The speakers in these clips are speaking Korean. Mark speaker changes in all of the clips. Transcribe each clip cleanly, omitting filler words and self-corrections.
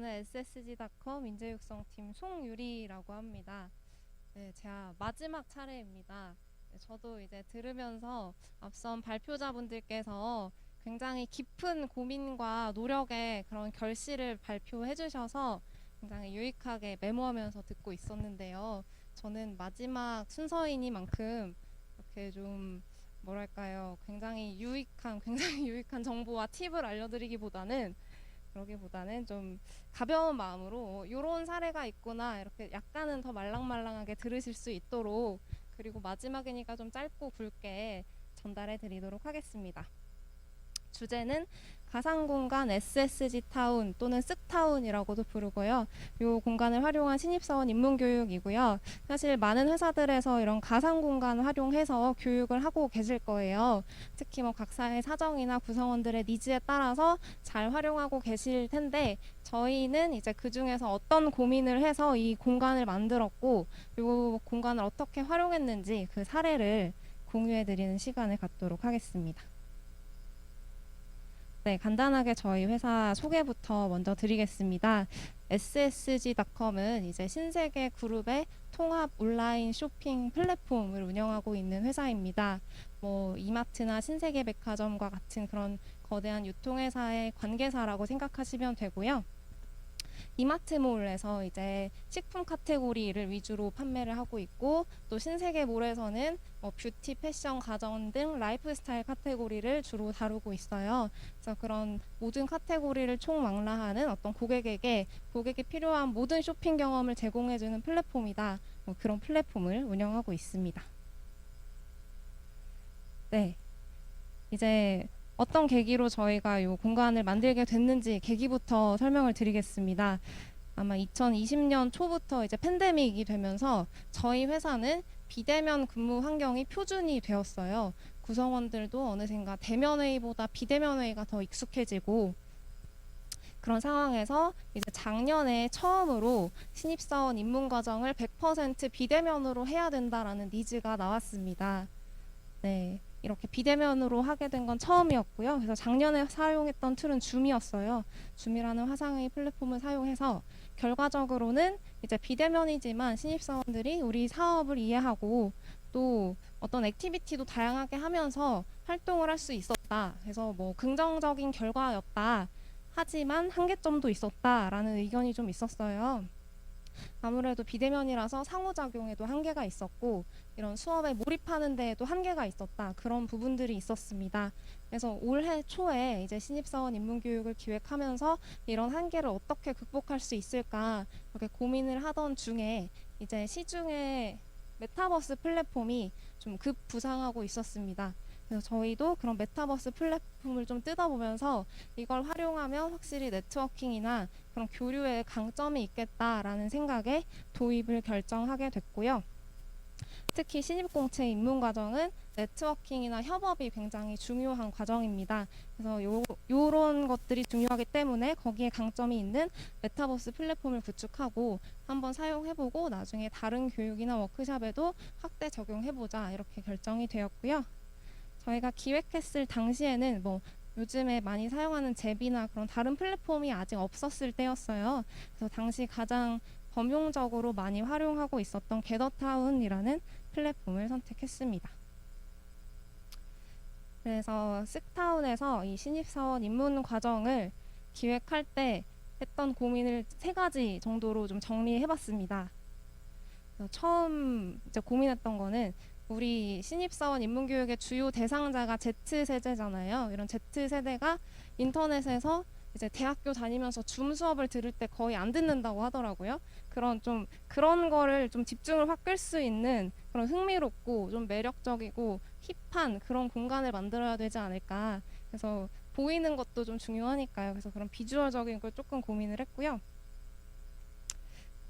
Speaker 1: 저는 SSG.com 인재육성팀 송유리라고 합니다. 네, 제가 마지막 차례입니다. 네, 저도 이제 들으면서 앞선 발표자분들께서 굉장히 깊은 고민과 노력의 그런 결실을 발표해 주셔서 굉장히 유익하게 메모하면서 듣고 있었는데요. 저는 마지막 순서이니만큼 이렇게 좀 뭐랄까요, 굉장히 유익한 정보와 팁을 알려드리기보다는 좀 가벼운 마음으로 이런 사례가 있구나 이렇게 약간은 더 말랑말랑하게 들으실 수 있도록, 그리고 마지막이니까 좀 짧고 굵게 전달해 드리도록 하겠습니다. 주제는 가상공간 SSG 타운 또는 쓱타운이라고도 부르고요. 이 공간을 활용한 신입사원 입문교육이고요. 사실 많은 회사들에서 이런 가상공간 활용해서 교육을 하고 계실 거예요. 특히 뭐 각사의 사정이나 구성원들의 니즈에 따라서 잘 활용하고 계실 텐데, 저희는 이제 그 중에서 어떤 고민을 해서 이 공간을 만들었고 이 공간을 어떻게 활용했는지 그 사례를 공유해 드리는 시간을 갖도록 하겠습니다. 네, 간단하게 저희 회사 소개부터 먼저 드리겠습니다. SSG.com은 이제 신세계 그룹의 통합 온라인 쇼핑 플랫폼을 운영하고 있는 회사입니다. 뭐 이마트나 신세계 백화점과 같은 그런 거대한 유통회사의 관계사라고 생각하시면 되고요. 이마트몰에서 이제 식품 카테고리를 위주로 판매를 하고 있고, 또 신세계몰에서는 뷰티, 패션, 가전 등 라이프스타일 카테고리를 주로 다루고 있어요. 그래서 그런 모든 카테고리를 총망라하는 어떤 고객이 필요한 모든 쇼핑 경험을 제공해주는 플랫폼이다. 그런 플랫폼을 운영하고 있습니다. 네, 이제 어떤 계기로 저희가 이 공간을 만들게 됐는지 계기부터 설명을 드리겠습니다. 아마 2020년 초부터 이제 팬데믹이 되면서 저희 회사는 비대면 근무 환경이 표준이 되었어요. 구성원들도 어느샌가 대면 회의보다 비대면 회의가 더 익숙해지고, 그런 상황에서 이제 작년에 처음으로 신입사원 입문 과정을 100% 비대면으로 해야 된다라는 니즈가 나왔습니다. 네, 이렇게 비대면으로 하게 된 건 처음이었고요. 그래서 작년에 사용했던 툴은 줌이었어요. 줌이라는 화상회의 플랫폼을 사용해서 결과적으로는 이제 비대면이지만 신입사원들이 우리 사업을 이해하고 또 어떤 액티비티도 다양하게 하면서 활동을 할 수 있었다. 그래서 뭐 긍정적인 결과였다. 하지만 한계점도 있었다라는 의견이 좀 있었어요. 아무래도 비대면이라서 상호작용에도 한계가 있었고, 이런 수업에 몰입하는 데에도 한계가 있었다. 그런 부분들이 있었습니다. 그래서 올해 초에 이제 신입사원 입문교육을 기획하면서 이런 한계를 어떻게 극복할 수 있을까 이렇게 고민을 하던 중에 이제 시중에 메타버스 플랫폼이 좀 급부상하고 있었습니다. 그래서 저희도 그런 메타버스 플랫폼을 좀 뜯어보면서 이걸 활용하면 확실히 네트워킹이나 그런 교류에 강점이 있겠다라는 생각에 도입을 결정하게 됐고요. 특히 신입공채 입문 과정은 네트워킹이나 협업이 굉장히 중요한 과정입니다. 그래서 요런 것들이 중요하기 때문에 거기에 강점이 있는 메타버스 플랫폼을 구축하고 한번 사용해보고 나중에 다른 교육이나 워크숍에도 확대 적용해보자 이렇게 결정이 되었고요. 저희가 기획했을 당시에는 뭐 요즘에 많이 사용하는 제비나 그런 다른 플랫폼이 아직 없었을 때였어요. 그래서 당시 가장 범용적으로 많이 활용하고 있었던 게더타운이라는 플랫폼을 선택했습니다. 그래서 쓱타운에서 이 신입사원 입문 과정을 기획할 때 했던 고민을 3가지 정도로 좀 정리해봤습니다. 처음 이제 고민했던 거는 우리 신입사원 입문교육의 주요 대상자가 Z세대잖아요. 이런 Z세대가 인터넷에서 이제 대학교 다니면서 줌 수업을 들을 때 거의 안 듣는다고 하더라고요. 그런 거를 좀 집중을 확 끌 수 있는 그런 흥미롭고 좀 매력적이고 힙한 그런 공간을 만들어야 되지 않을까. 그래서 보이는 것도 좀 중요하니까요. 그래서 그런 비주얼적인 걸 조금 고민을 했고요.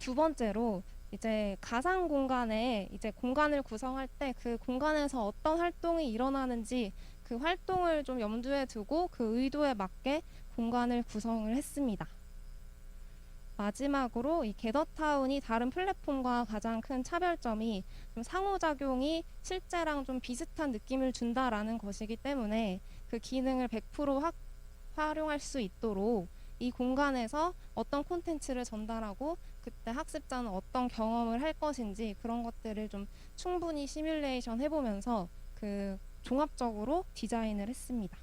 Speaker 1: 두 번째로 이제 가상 공간에 이제 공간을 구성할 때 그 공간에서 어떤 활동이 일어나는지 그 활동을 좀 염두에 두고 그 의도에 맞게 공간을 구성을 했습니다. 마지막으로 이 게더타운이 다른 플랫폼과 가장 큰 차별점이 좀 상호작용이 실제랑 좀 비슷한 느낌을 준다라는 것이기 때문에 그 기능을 100% 활용할 수 있도록 이 공간에서 어떤 콘텐츠를 전달하고 그때 학습자는 어떤 경험을 할 것인지 그런 것들을 좀 충분히 시뮬레이션 해보면서 그 종합적으로 디자인을 했습니다.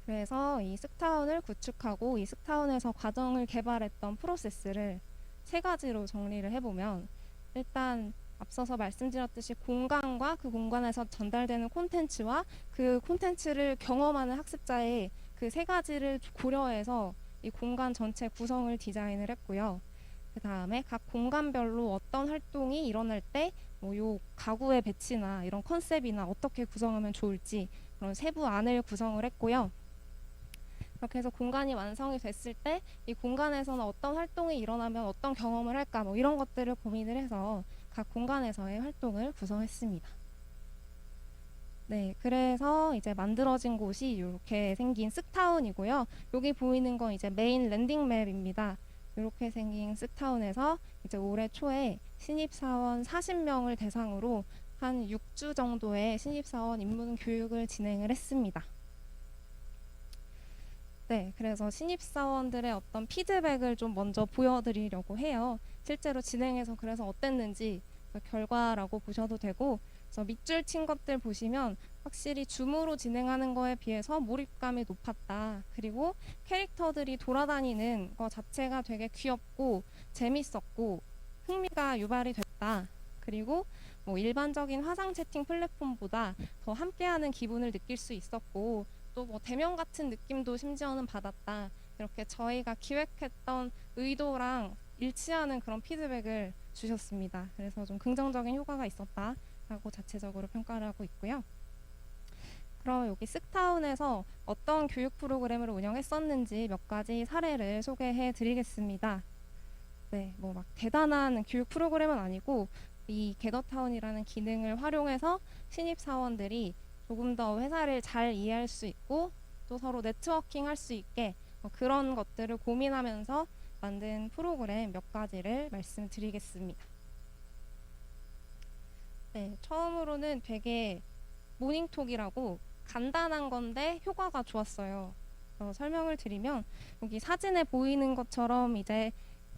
Speaker 1: 그래서 이 스타운을 구축하고 이 스타운에서 과정을 개발했던 프로세스를 세 가지로 정리를 해보면, 일단 앞서서 말씀드렸듯이 공간과 그 공간에서 전달되는 콘텐츠와 그 콘텐츠를 경험하는 학습자의 그 세 가지를 고려해서 이 공간 전체 구성을 디자인을 했고요. 그 다음에 각 공간별로 어떤 활동이 일어날 때 뭐 요 가구의 배치나 이런 컨셉이나 어떻게 구성하면 좋을지 그런 세부 안을 구성을 했고요. 그렇게 해서 공간이 완성이 됐을 때 이 공간에서는 어떤 활동이 일어나면 어떤 경험을 할까 뭐 이런 것들을 고민을 해서 각 공간에서의 활동을 구성했습니다. 네, 그래서 이제 만들어진 곳이 이렇게 생긴 쓱타운이고요. 여기 보이는 건 이제 메인 랜딩 맵입니다. 이렇게 생긴 쓱타운에서 이제 올해 초에 신입사원 40명을 대상으로 한 6주 정도의 신입사원 입문 교육을 진행을 했습니다. 네, 그래서 신입사원들의 어떤 피드백을 좀 먼저 보여드리려고 해요. 실제로 진행해서 그래서 어땠는지 그 결과라고 보셔도 되고, 그래서 밑줄 친 것들 보시면 확실히 줌으로 진행하는 거에 비해서 몰입감이 높았다. 그리고 캐릭터들이 돌아다니는 거 자체가 되게 귀엽고 재밌었고 흥미가 유발이 됐다. 그리고 뭐 일반적인 화상 채팅 플랫폼보다 더 함께하는 기분을 느낄 수 있었고, 또 뭐 대면 같은 느낌도 심지어는 받았다. 이렇게 저희가 기획했던 의도랑 일치하는 그런 피드백을 주셨습니다. 그래서 좀 긍정적인 효과가 있었다라고 자체적으로 평가를 하고 있고요. 그럼 여기 쓱타운에서 어떤 교육 프로그램을 운영했었는지 몇 가지 사례를 소개해 드리겠습니다. 네, 뭐 막 대단한 교육 프로그램은 아니고 이 게더타운이라는 기능을 활용해서 신입사원들이 조금 더 회사를 잘 이해할 수 있고 또 서로 네트워킹 할 수 있게 그런 것들을 고민하면서 만든 프로그램 몇 가지를 말씀드리겠습니다. 네, 처음으로는 되게 모닝톡이라고 간단한 건데 효과가 좋았어요. 설명을 드리면 여기 사진에 보이는 것처럼 이제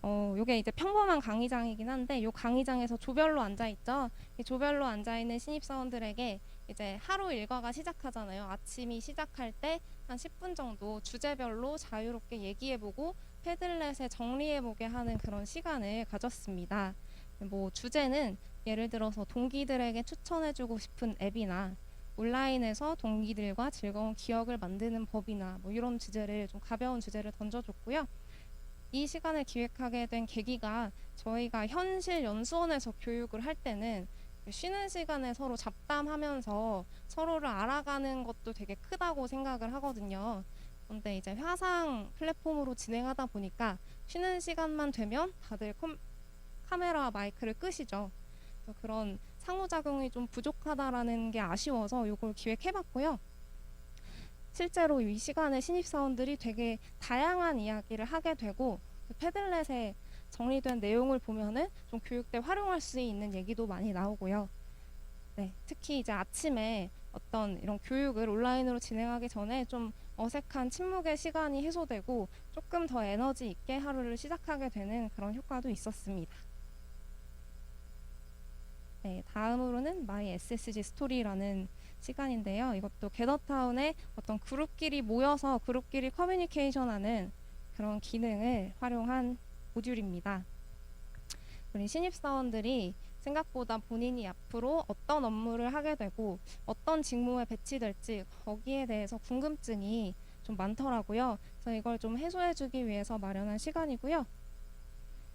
Speaker 1: 요게 이제 평범한 강의장이긴 한데 요 강의장에서 조별로 앉아 있죠. 이 조별로 앉아 있는 신입사원들에게 이제 하루 일과가 시작하잖아요. 아침이 시작할 때 한 10분 정도 주제별로 자유롭게 얘기해보고 패들렛에 정리해보게 하는 그런 시간을 가졌습니다. 뭐 주제는 예를 들어서 동기들에게 추천해주고 싶은 앱이나 온라인에서 동기들과 즐거운 기억을 만드는 법이나 뭐 이런 주제를 좀 가벼운 주제를 던져줬고요. 이 시간을 기획하게 된 계기가 저희가 현실 연수원에서 교육을 할 때는 쉬는 시간에 서로 잡담하면서 서로를 알아가는 것도 되게 크다고 생각을 하거든요. 그런데 이제 화상 플랫폼으로 진행하다 보니까 쉬는 시간만 되면 다들 카메라 마이크를 끄시죠. 그래서 그런 상호작용이 좀 부족하다라는 게 아쉬워서 이걸 기획해봤고요. 실제로 이 시간에 신입사원들이 되게 다양한 이야기를 하게 되고 그 패들렛에 정리된 내용을 보면은 좀 교육 때 활용할 수 있는 얘기도 많이 나오고요. 네, 특히 이제 아침에 어떤 이런 교육을 온라인으로 진행하기 전에 좀 어색한 침묵의 시간이 해소되고 조금 더 에너지 있게 하루를 시작하게 되는 그런 효과도 있었습니다. 네, 다음으로는 My SSG 스토리라는 시간인데요. 이것도 게더타운의 어떤 그룹끼리 모여서 그룹끼리 커뮤니케이션하는 그런 기능을 활용한 모듈입니다. 우리 신입사원들이 생각보다 본인이 앞으로 어떤 업무를 하게 되고 어떤 직무에 배치될지 거기에 대해서 궁금증이 좀 많더라고요. 그래서 이걸 좀 해소해주기 위해서 마련한 시간이고요.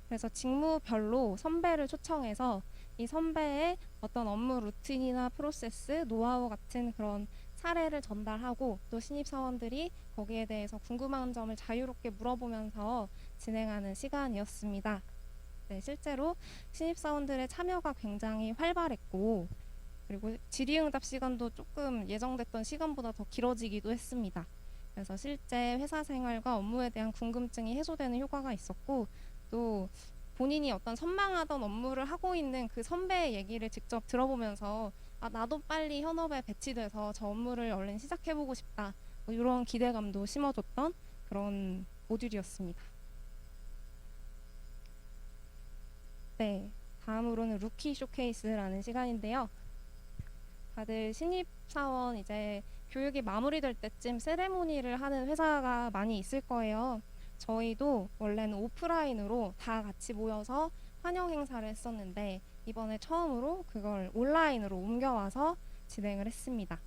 Speaker 1: 그래서 직무별로 선배를 초청해서 이 선배의 어떤 업무 루틴이나 프로세스, 노하우 같은 그런 사례를 전달하고 또 신입사원들이 거기에 대해서 궁금한 점을 자유롭게 물어보면서 진행하는 시간이었습니다. 네, 실제로 신입사원들의 참여가 굉장히 활발했고 그리고 질의응답 시간도 조금 예정됐던 시간보다 더 길어지기도 했습니다. 그래서 실제 회사 생활과 업무에 대한 궁금증이 해소되는 효과가 있었고 또 본인이 어떤 선망하던 업무를 하고 있는 그 선배의 얘기를 직접 들어보면서 아, 나도 빨리 현업에 배치돼서 저 업무를 얼른 시작해보고 싶다. 뭐 이런 기대감도 심어줬던 그런 모듈이었습니다. 네, 다음으로는 루키 쇼케이스라는 시간인데요. 다들 신입사원 이제 교육이 마무리될 때쯤 세레모니를 하는 회사가 많이 있을 거예요. 저희도 원래는 오프라인으로 다 같이 모여서 환영 행사를 했었는데 이번에 처음으로 그걸 온라인으로 옮겨와서 진행을 했습니다.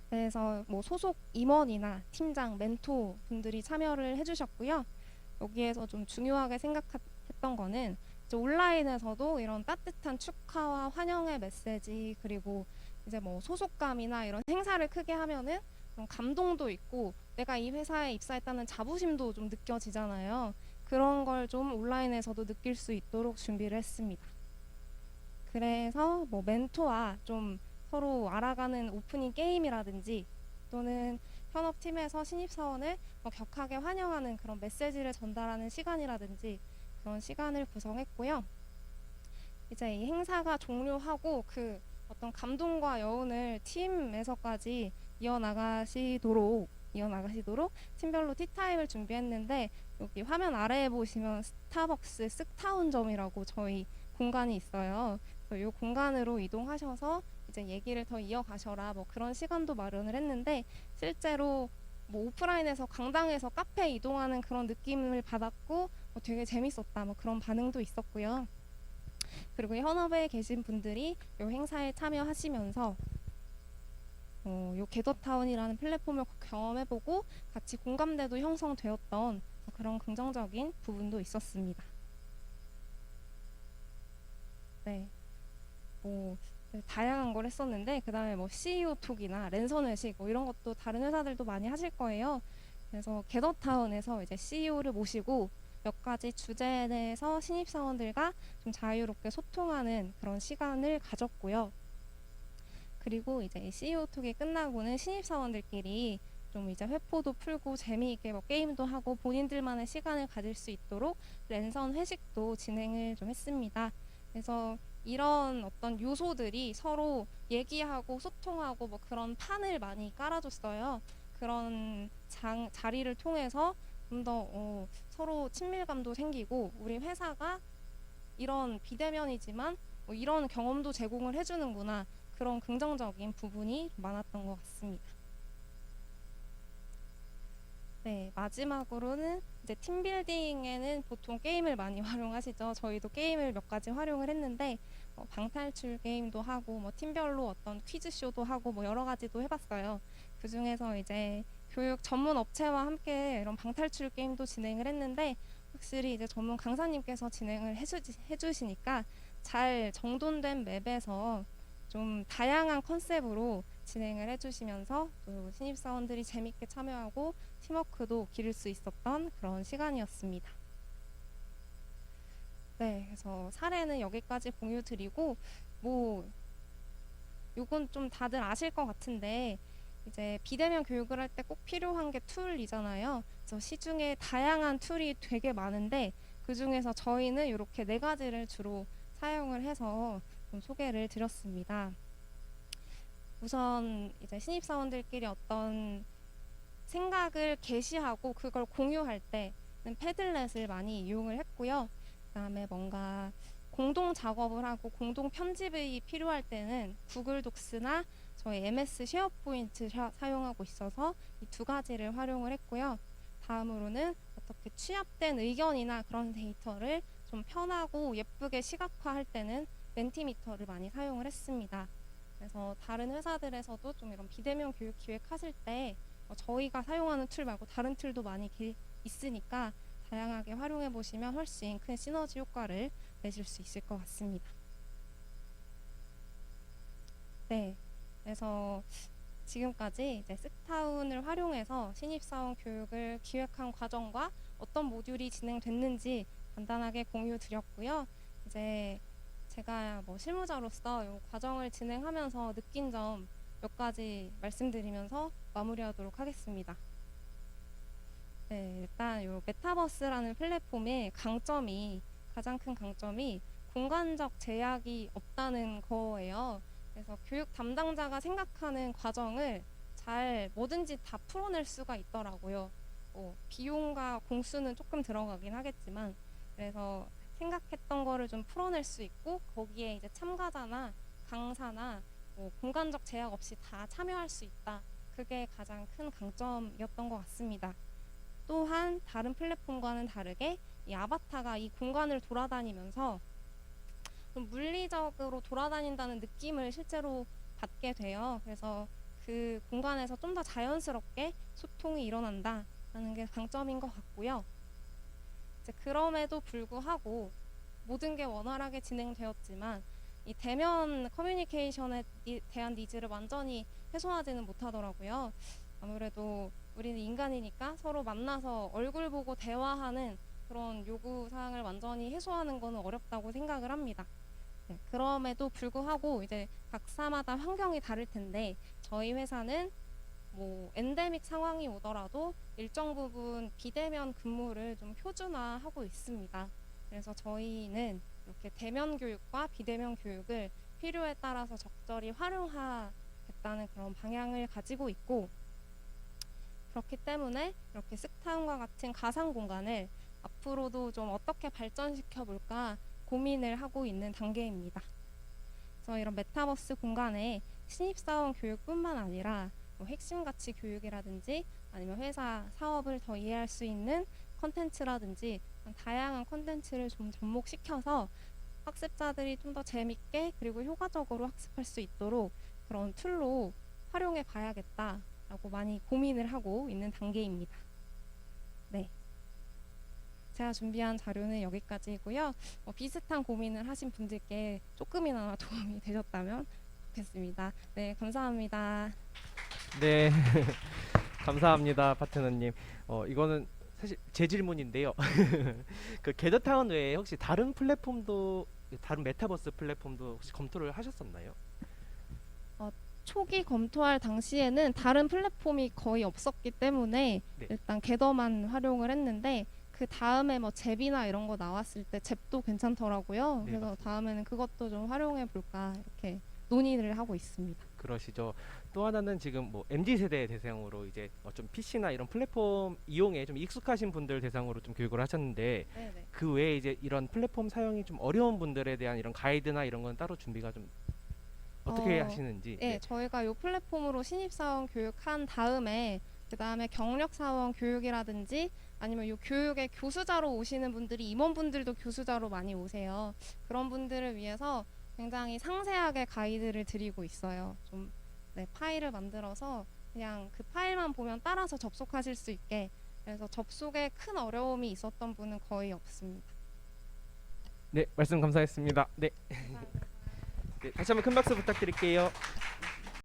Speaker 1: 그래서 뭐 소속 임원이나 팀장, 멘토 분들이 참여를 해주셨고요. 여기에서 좀 중요하게 생각했던 거는 이제 온라인에서도 이런 따뜻한 축하와 환영의 메시지 그리고 이제 뭐 소속감이나 이런 행사를 크게 하면은 그런 감동도 있고 내가 이 회사에 입사했다는 자부심도 좀 느껴지잖아요. 그런 걸 좀 온라인에서도 느낄 수 있도록 준비를 했습니다. 그래서 뭐 멘토와 좀 서로 알아가는 오프닝 게임이라든지 또는 현업팀에서 신입사원을 뭐 격하게 환영하는 그런 메시지를 전달하는 시간이라든지 그런 시간을 구성했고요. 이제 이 행사가 종료하고 그 어떤 감동과 여운을 팀에서까지 이어나가시도록 팀별로 티타임을 준비했는데 여기 화면 아래에 보시면 스타벅스 쓱타운점이라고 저희 공간이 있어요. 이 공간으로 이동하셔서 이제 얘기를 더 이어가셔라 뭐 그런 시간도 마련을 했는데 실제로 뭐 오프라인에서 강당에서 카페 이동하는 그런 느낌을 받았고 되게 재밌었다 뭐 그런 반응도 있었고요. 그리고 현업에 계신 분들이 이 행사에 참여하시면서 요 게더타운이라는 플랫폼을 경험해보고 같이 공감대도 형성되었던 그런 긍정적인 부분도 있었습니다. 네, 뭐 다양한 걸 했었는데 그 다음에 뭐 CEO 톡이나 랜선 회식 뭐 이런 것도 다른 회사들도 많이 하실 거예요. 그래서 게더타운에서 이제 CEO를 모시고 몇 가지 주제에 대해서 신입사원들과 좀 자유롭게 소통하는 그런 시간을 가졌고요. 그리고 이제 CEO 톡이 끝나고는 신입사원들끼리 좀 이제 회포도 풀고 재미있게 뭐 게임도 하고 본인들만의 시간을 가질 수 있도록 랜선 회식도 진행을 좀 했습니다. 그래서 이런 어떤 요소들이 서로 얘기하고 소통하고 뭐 그런 판을 많이 깔아줬어요. 그런 자리를 통해서 좀 더 서로 친밀감도 생기고 우리 회사가 이런 비대면이지만 뭐 이런 경험도 제공을 해주는구나 그런 긍정적인 부분이 많았던 것 같습니다. 네, 마지막으로는 이제 팀빌딩에는 보통 게임을 많이 활용하시죠. 저희도 게임을 몇 가지 활용을 했는데 방탈출 게임도 하고 뭐 팀별로 어떤 퀴즈쇼도 하고 뭐 여러 가지도 해봤어요. 그 중에서 이제 교육 전문 업체와 함께 이런 방탈출 게임도 진행을 했는데 확실히 이제 전문 강사님께서 진행을 해주시니까 잘 정돈된 맵에서 좀 다양한 컨셉으로 진행을 해주시면서 또 신입사원들이 재밌게 참여하고 팀워크도 기를 수 있었던 그런 시간이었습니다. 네, 그래서 사례는 여기까지 공유 드리고 뭐 요건 좀 다들 아실 것 같은데 이제 비대면 교육을 할 때 꼭 필요한 게 툴이잖아요. 그래서 시중에 다양한 툴이 되게 많은데 그 중에서 저희는 이렇게 4가지를 주로 사용을 해서 좀 소개를 드렸습니다. 우선 이제 신입사원들끼리 어떤 생각을 게시하고 그걸 공유할 때는 패들렛을 많이 이용을 했고요. 그다음에 뭔가 공동 작업을 하고 공동 편집이 필요할 때는 구글 독스나 저희 MS 쉐어포인트 사용하고 있어서 이 2가지를 활용을 했고요. 다음으로는 어떻게 취합된 의견이나 그런 데이터를 좀 편하고 예쁘게 시각화할 때는 멘티미터를 많이 사용을 했습니다. 그래서 다른 회사들에서도 좀 이런 비대면 교육 기획하실 때 저희가 사용하는 툴 말고 다른 툴도 많이 있으니까 다양하게 활용해 보시면 훨씬 큰 시너지 효과를 내실 수 있을 것 같습니다. 네, 그래서 지금까지 이제 쓱타운을 활용해서 신입사원 교육을 기획한 과정과 어떤 모듈이 진행됐는지 간단하게 공유 드렸고요. 이제 제가 뭐 실무자로서 이 과정을 진행하면서 느낀 점 몇 가지 말씀드리면서 마무리하도록 하겠습니다. 네, 일단 이 메타버스라는 플랫폼의 가장 큰 강점이 공간적 제약이 없다는 거예요. 그래서 교육 담당자가 생각하는 과정을 잘 뭐든지 다 풀어낼 수가 있더라고요. 비용과 공수는 조금 들어가긴 하겠지만 그래서 생각했던 거를 좀 풀어낼 수 있고 거기에 이제 참가자나 강사나 공간적 제약 없이 다 참여할 수 있다. 그게 가장 큰 강점이었던 것 같습니다. 또한 다른 플랫폼과는 다르게 이 아바타가 이 공간을 돌아다니면서 좀 물리적으로 돌아다닌다는 느낌을 실제로 받게 돼요. 그래서 그 공간에서 좀 더 자연스럽게 소통이 일어난다라는 게 강점인 것 같고요. 이제 그럼에도 불구하고 모든 게 원활하게 진행되었지만 이 대면 커뮤니케이션에 대한 니즈를 완전히 해소하지는 못하더라고요. 아무래도 우리는 인간이니까 서로 만나서 얼굴 보고 대화하는 그런 요구 사항을 완전히 해소하는 것은 어렵다고 생각을 합니다. 네, 그럼에도 불구하고 이제 각사마다 환경이 다를 텐데 저희 회사는 엔데믹 상황이 오더라도 일정 부분 비대면 근무를 좀 표준화하고 있습니다. 그래서 저희는 이렇게 대면 교육과 비대면 교육을 필요에 따라서 적절히 활용하겠다는 그런 방향을 가지고 있고 그렇기 때문에 이렇게 쓱타운과 같은 가상 공간을 앞으로도 좀 어떻게 발전시켜 볼까 고민을 하고 있는 단계입니다. 그래서 이런 메타버스 공간에 신입사원 교육뿐만 아니라 핵심 가치 교육이라든지 아니면 회사 사업을 더 이해할 수 있는 컨텐츠라든지 다양한 컨텐츠를 좀 접목시켜서 학습자들이 좀 더 재밌게 그리고 효과적으로 학습할 수 있도록 그런 툴로 활용해 봐야겠다라고 많이 고민을 하고 있는 단계입니다. 네. 제가 준비한 자료는 여기까지고요. 비슷한 고민을 하신 분들께 조금이나마 도움이 되셨다면 좋겠습니다. 네, 감사합니다.
Speaker 2: 네, 감사합니다, 파트너님. 이거는 사실 제 질문인데요. 그 게더타운 외에 혹시 다른 플랫폼도, 다른 메타버스 플랫폼도 혹시 검토를 하셨었나요?
Speaker 1: 초기 검토할 당시에는 다른 플랫폼이 거의 없었기 때문에
Speaker 2: 네.
Speaker 1: 일단 게더만 활용을 했는데 그 다음에 잽이나 이런 거 나왔을 때 잽도 괜찮더라고요.
Speaker 2: 네,
Speaker 1: 그래서
Speaker 2: 맞습니다.
Speaker 1: 다음에는 그것도 좀 활용해 볼까 이렇게 논의를 하고 있습니다.
Speaker 2: 그러시죠. 또 하나는 지금 MZ 세대 대상으로 이제 좀 PC나 이런 플랫폼 이용에 좀 익숙하신 분들 대상으로 좀 교육을 하셨는데
Speaker 1: 네네.
Speaker 2: 그 외에 이제 이런 플랫폼 사용이 좀 어려운 분들에 대한 이런 가이드나 이런 건 따로 준비가 좀 어떻게 하시는지.
Speaker 1: 네,
Speaker 2: 네.
Speaker 1: 저희가 이 플랫폼으로 신입사원 교육한 다음에 그 다음에 경력사원 교육이라든지 아니면 이 교육에 교수자로 오시는 분들이 임원분들도 교수자로 많이 오세요. 그런 분들을 위해서 굉장히 상세하게 가이드를 드리고 있어요. 좀 네, 파일을 만들어서 그냥 그 파일만 보면 따라서 접속하실 수 있게 그래서 접속에 큰 어려움이 있었던 분은 거의 없습니다.
Speaker 2: 네, 말씀 감사했습니다. 네. 네, 다시 한번 큰 박수 부탁드릴게요.